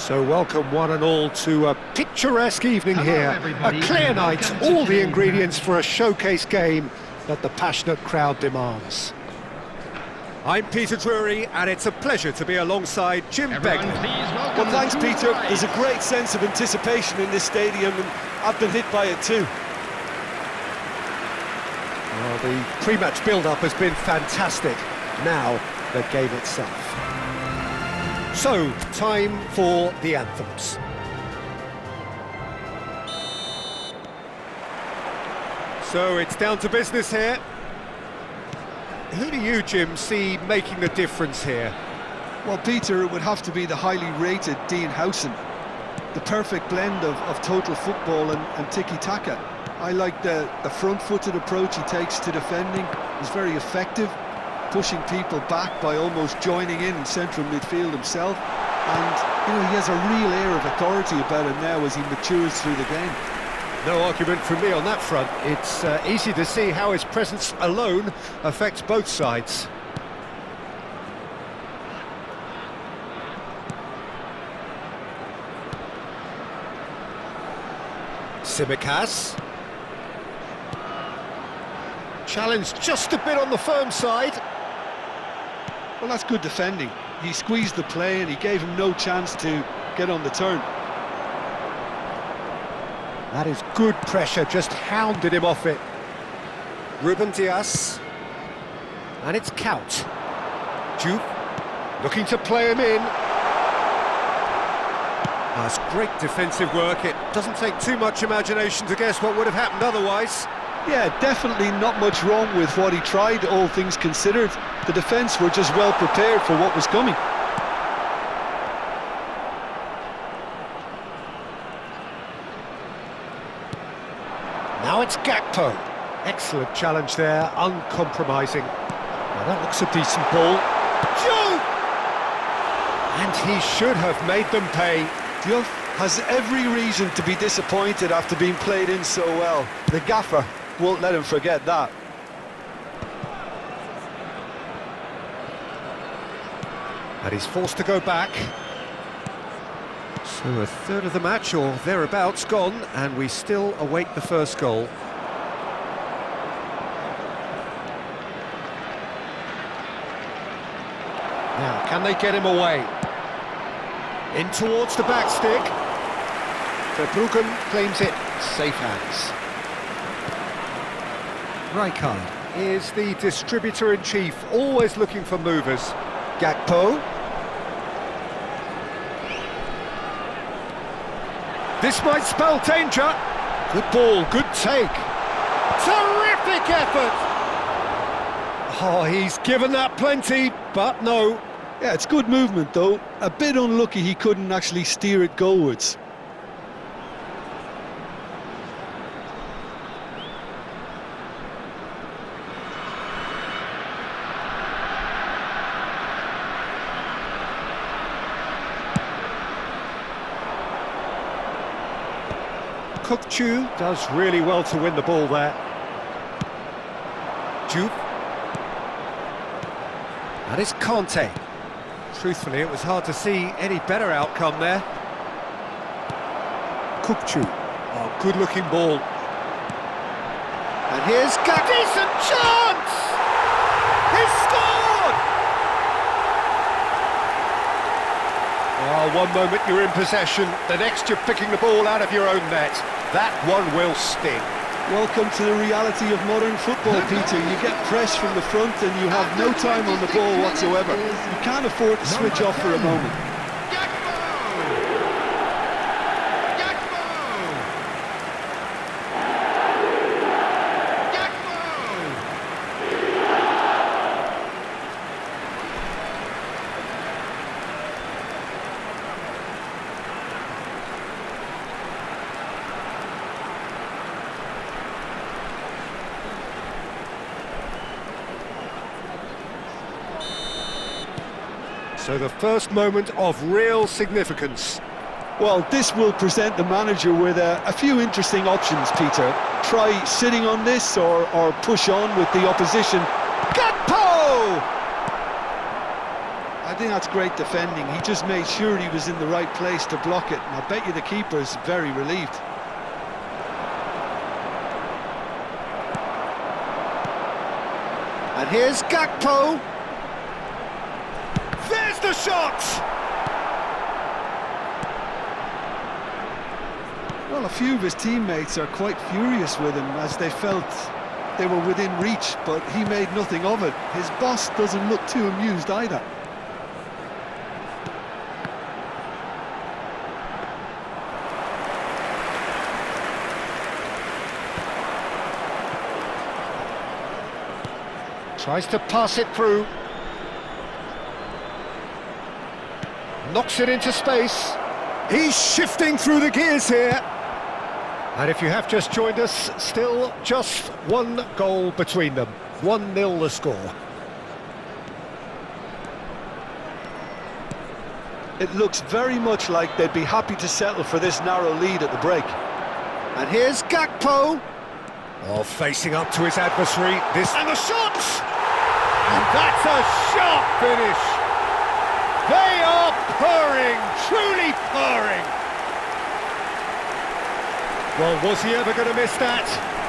So welcome one and all to a picturesque evening here, a clear night, all the ingredients for a showcase game that the passionate crowd demands. I'm Peter Drury and it's a pleasure to be alongside Jim Beglin. Well, thanks Peter, there's a great sense of anticipation in this stadium and I've been hit by it too. Well, the pre-match build-up has been fantastic, now the game itself. So, time for the anthems. So it's down to business here. Who do you, Jim, see making the difference here? Well, Peter, it would have to be the highly rated Dean Howson. The perfect blend of total football and tiki-taka. I like the front-footed approach he takes to defending. He's very effective, pushing people back by almost joining in central midfield himself. And, he has a real air of authority about him now as he matures through the game. No argument from me on that front. It's easy to see how his presence alone affects both sides. Tsimikas. Challenged just a bit on the firm side. Well, that's good defending. He squeezed the play and he gave him no chance to get on the turn. That is good pressure, just hounded him off it. Ruben Dias. And it's Kaut. Juve looking to play him in. That's great defensive work. It doesn't take too much imagination to guess what would have happened otherwise. Yeah, definitely not much wrong with what he tried, all things considered. The defence were just well prepared for what was coming. Now it's Gakpo. Excellent challenge there, uncompromising. Well, that looks a decent ball. Juve! And he should have made them pay. Juve has every reason to be disappointed after being played in so well. The gaffer won't let him forget that. And he's forced to go back. So a third of the match, or thereabouts, gone, and we still await the first goal. Now, can they get him away? In towards the back stick. Verbruggen claims it. Safe hands. Rijkaard is the distributor-in-chief, always looking for movers. Gakpo. This might spell danger. Good ball, good take. Terrific effort! Oh, he's given that plenty, but no. Yeah, it's good movement though. A bit unlucky he couldn't actually steer it goalwards. Kökçü does really well to win the ball there. Juve. And it's Conte. Truthfully, it was hard to see any better outcome there. Kökçü. Oh, good-looking ball. And here's Gakpo. Decent chance! He's scored! Oh, one moment you're in possession, the next you're picking the ball out of your own net. That one will sting. Welcome to the reality of modern football, Peter. You get press from the front and you have no time on the ball whatsoever. You can't afford to switch off for a moment. So the first moment of real significance. Well, this will present the manager with a few interesting options, Peter. Try sitting on this or push on with the opposition. Gakpo! And think that's great defending. He just made sure he was in the right place to block it, and I bet you the keeper's very relieved. And here's Gakpo. There's the shot! Well, a few of his teammates are quite furious with him as they felt they were within reach, but he made nothing of it. His boss doesn't look too amused either. Tries to pass it through. Knocks it into space. He's shifting through the gears here. And if you have just joined us, still just one goal between them. 1-0 the score. It looks very much like they'd be happy to settle for this narrow lead at the break. And here's Gakpo. Oh, facing up to his adversary. And the shot! And that's a sharp finish. They are purring, truly purring. Well, was he ever going to miss that?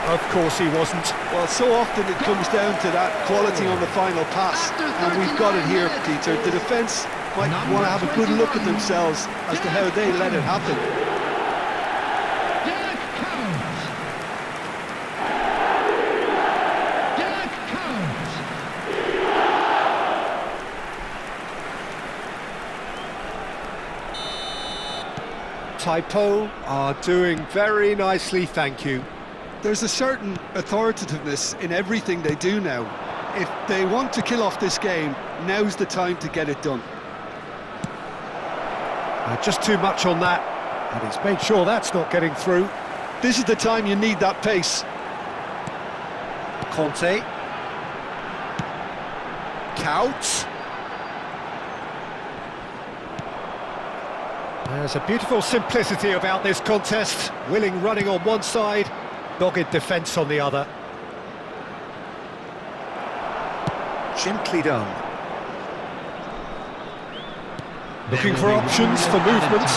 Of course he wasn't. Well, so often it comes down to that quality on the final pass, and we've got it here, Peter. The defence might want to have a good look at themselves as to how they let it happen. Taipo are doing very nicely, thank you. There's a certain authoritativeness in everything they do now. If they want to kill off this game, now's the time to get it done. Just too much on that, and he's made sure that's not getting through. This is the time you need that pace. Conte. Couch. There's a beautiful simplicity about this contest. Willing running on one side, dogged defence on the other. Gently done. Looking for options for movement.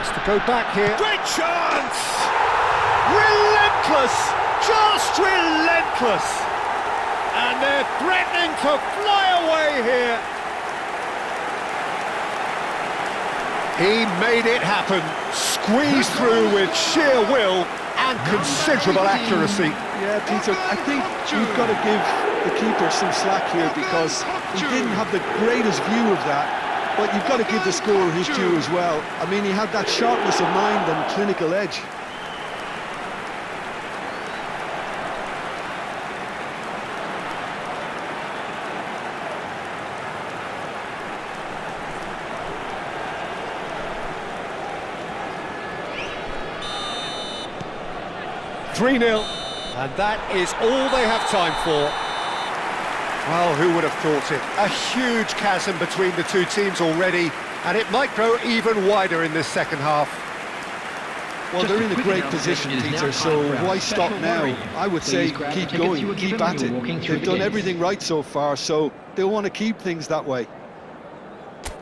Has to go back here. Great chance! Relentless! Just relentless! And they're threatening to fly away here. He made it happen, squeezed through with sheer will and considerable accuracy. Yeah, Peter, I think you've got to give the keeper some slack here because he didn't have the greatest view of that, but you've got to give the scorer his due as well. I mean, he had that sharpness of mind and clinical edge. .3-0, and that is all they have time for. Well, who would have thought it? A huge chasm between the two teams already, and it might grow even wider in this second half. Well, they're in a great position, Peter, so why stop now? I would say keep going, keep at it. They've done everything right so far, so they'll want to keep things that way.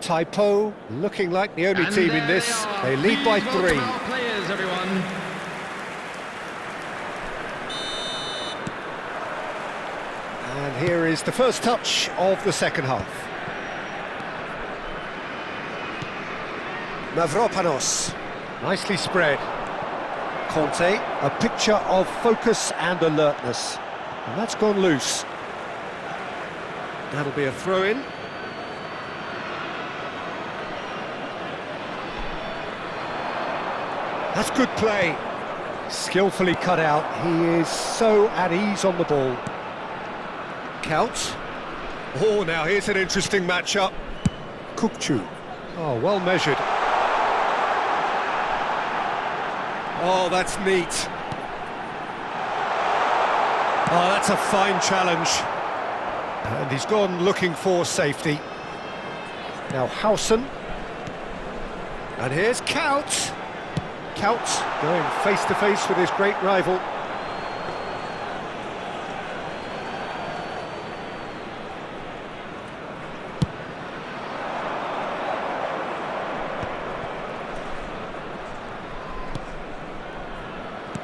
Taipo looking like the only team in this. They lead by 3. And here is the first touch of the second half. Mavropanos, nicely spread. Conte, a picture of focus and alertness. And that's gone loose. That'll be a throw-in. That's good play. Skillfully cut out. He is so at ease on the ball. Couch. Oh, now here's an interesting matchup. Kukçu. Oh, well measured. Oh, that's neat. Oh, that's a fine challenge. And he's gone looking for safety. Now Howson. And here's Couch. Couch going face-to-face with his great rival.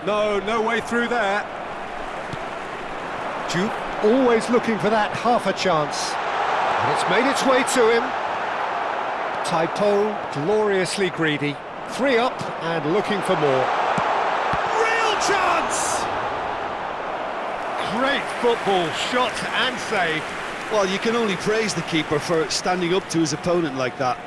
No, no way through there. Duke always looking for that half a chance. And it's made its way to him. Taipo gloriously greedy. 3 up and looking for more. Real chance! Great football, shot and save. Well, you can only praise the keeper for standing up to his opponent like that.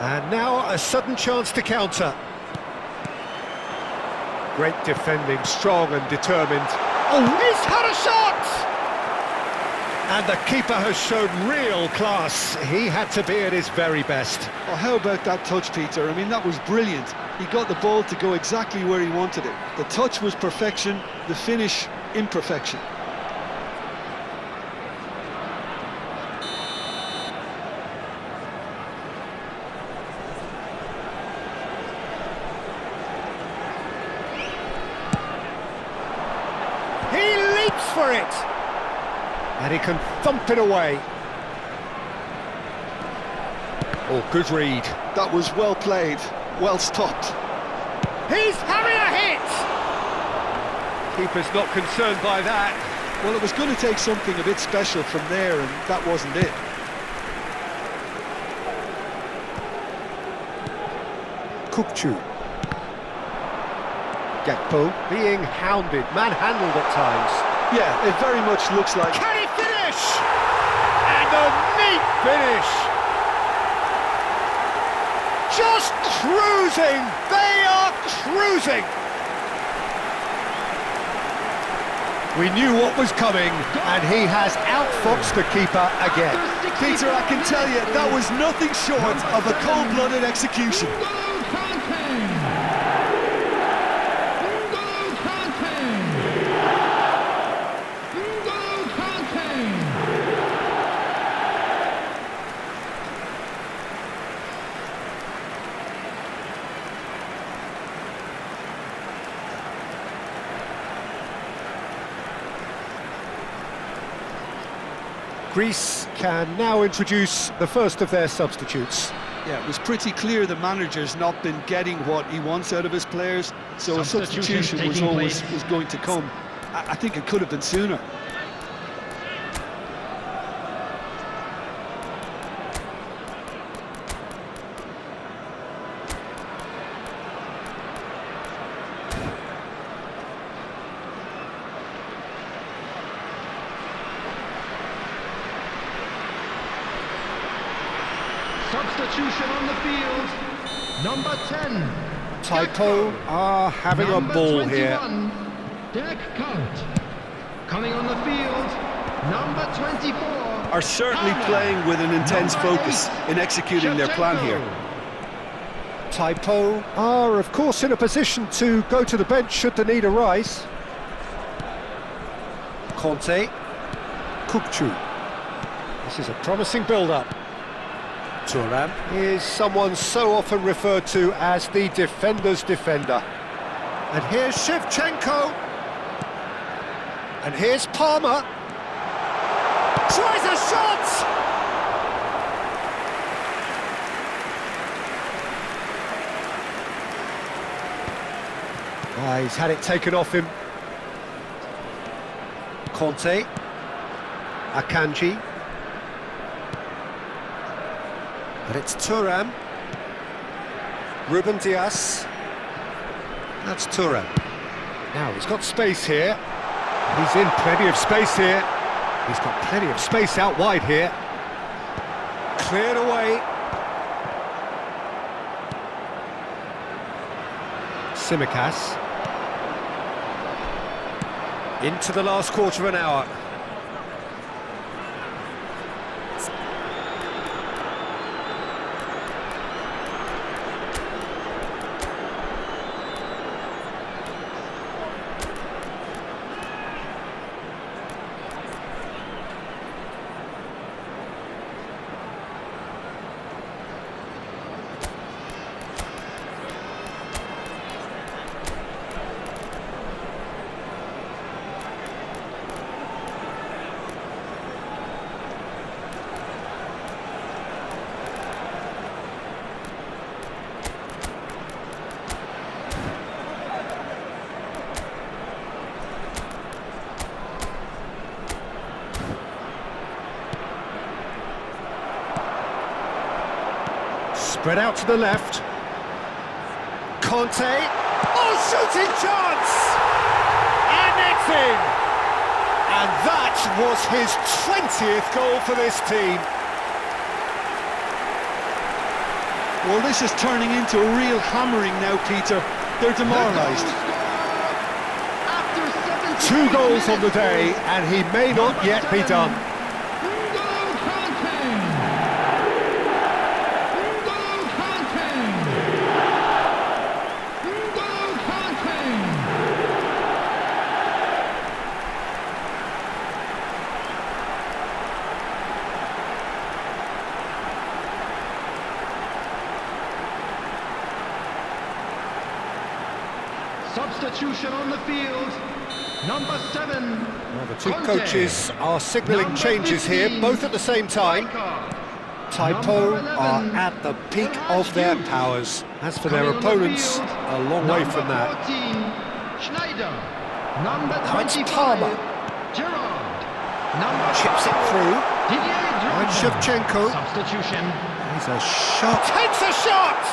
And now a sudden chance to counter. Great defending, strong and determined. Oh, he's had a shot! And the keeper has shown real class. He had to be at his very best. Well, how about that touch, Peter? I mean, that was brilliant. He got the ball to go exactly where he wanted it. The touch was perfection, the finish, imperfection. For it, and he can thump it away. Oh, good read. That was well played, well stopped. He's having a hit. Keeper's not concerned by that. Well, it was going to take something a bit special from there, and that wasn't it. Kukçu. Gakpo being hounded, manhandled at times. Yeah, it very much looks like... Can he finish? And a neat finish! Just cruising! They are cruising! We knew what was coming, and he has outfoxed the keeper again. Peter, I can tell you, that was nothing short of a cold-blooded execution. Greece can now introduce the first of their substitutes. Yeah, it was pretty clear the manager's not been getting what he wants out of his players, so a substitution was going to come. I think it could have been sooner. Substitution on the field, number 10. Taipo are having number a ball 21, here. Dirk Kuyt. Coming on the field, number 24. Are certainly Palmer. playing with an intense Number focus 8, in executing their plan here. Taipo are, of course, in a position to go to the bench should the need arise. Conte. Kukçu. This is a promising build-up. Thuram is someone so often referred to as the defender's defender. And here's Shevchenko. And here's Palmer. Tries a shot! He's had it taken off him. Conte. Akanji. But it's Thuram. Ruben Dias. That's Thuram. Now, he's got space here. He's in plenty of space here. He's got plenty of space out wide here. Cleared away. Tsimikas. Into the last quarter of an hour. Spread out to the left. Conte. Oh, shooting chance! And it's in! And that was his 20th goal for this team. Well, this is turning into a real hammering now, Peter. They're demoralised. 2 goals on the day, and he may not yet be done. Substitution on the field. Number 7. Well, the two Conte. coaches are signalling Number changes 15, here, both at the same time. Taipo Number are 11, at the peak of their powers. As for their Coming on the opponents, field, a long way from that. Number 14, Schneider. Number Now it's 25, Palmer. Gerard. Number Chips it 4, through. Didier And Drogba. Shevchenko. Substitution. He's a shot. Takes a shot!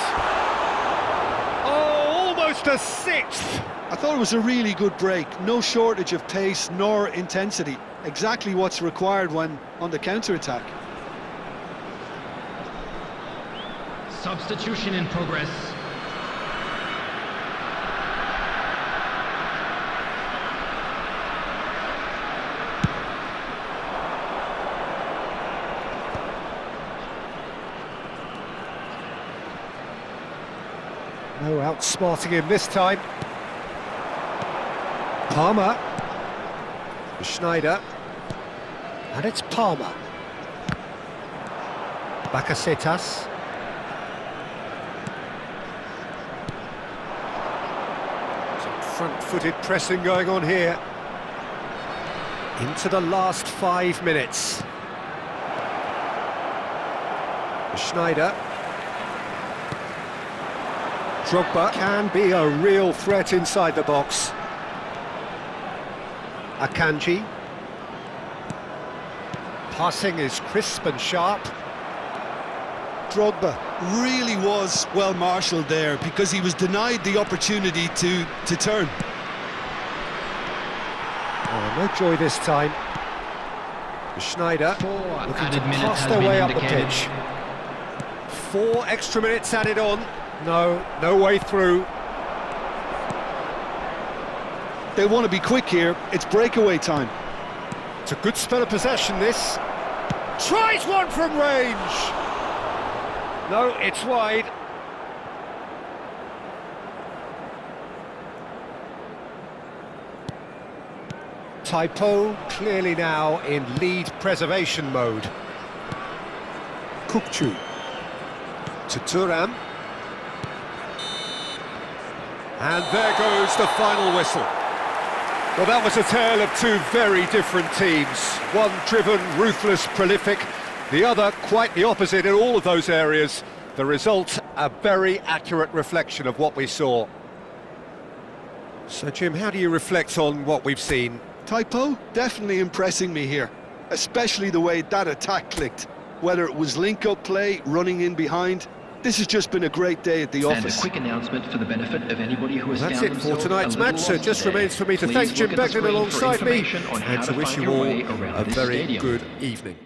Oh, almost a 6th. I thought it was a really good break. No shortage of pace nor intensity. Exactly what's required when on the counter-attack. Substitution in progress. No outsmarting him this time. Palmer. Schneider. And it's Palmer. Bakasetas. Some front-footed pressing going on here. Into the last 5 minutes. Schneider. Drogba can be a real threat inside the box. Akanji. Passing is crisp and sharp. Drogba really was well marshalled there because he was denied the opportunity to turn. Oh, no joy this time. Schneider 4 looking to added minutes pass has their been way up the indicated. pitch. 4 extra minutes added on. No way through. They want to be quick here. It's breakaway time. It's a good spell of possession, this. Tries one from range. No, it's wide. Taipo clearly now in lead preservation mode. Kukçu to Thuram. And there goes the final whistle. Well, that was a tale of 2 very different teams. One driven, ruthless, prolific. The other quite the opposite in all of those areas. The result, a very accurate reflection of what we saw. So, Jim, how do you reflect on what we've seen? Taipo definitely impressing me here, especially the way that attack clicked. Whether it was link-up play, running in behind, this has just been a great day at the And office. a quick announcement for the benefit of anybody who has Well, that's found it for themselves tonight's a little match, so lost just today. remains for me to Please thank Jim look at the Beglin screen for alongside me information on how and to wish find you your all way around a this very stadium. good evening.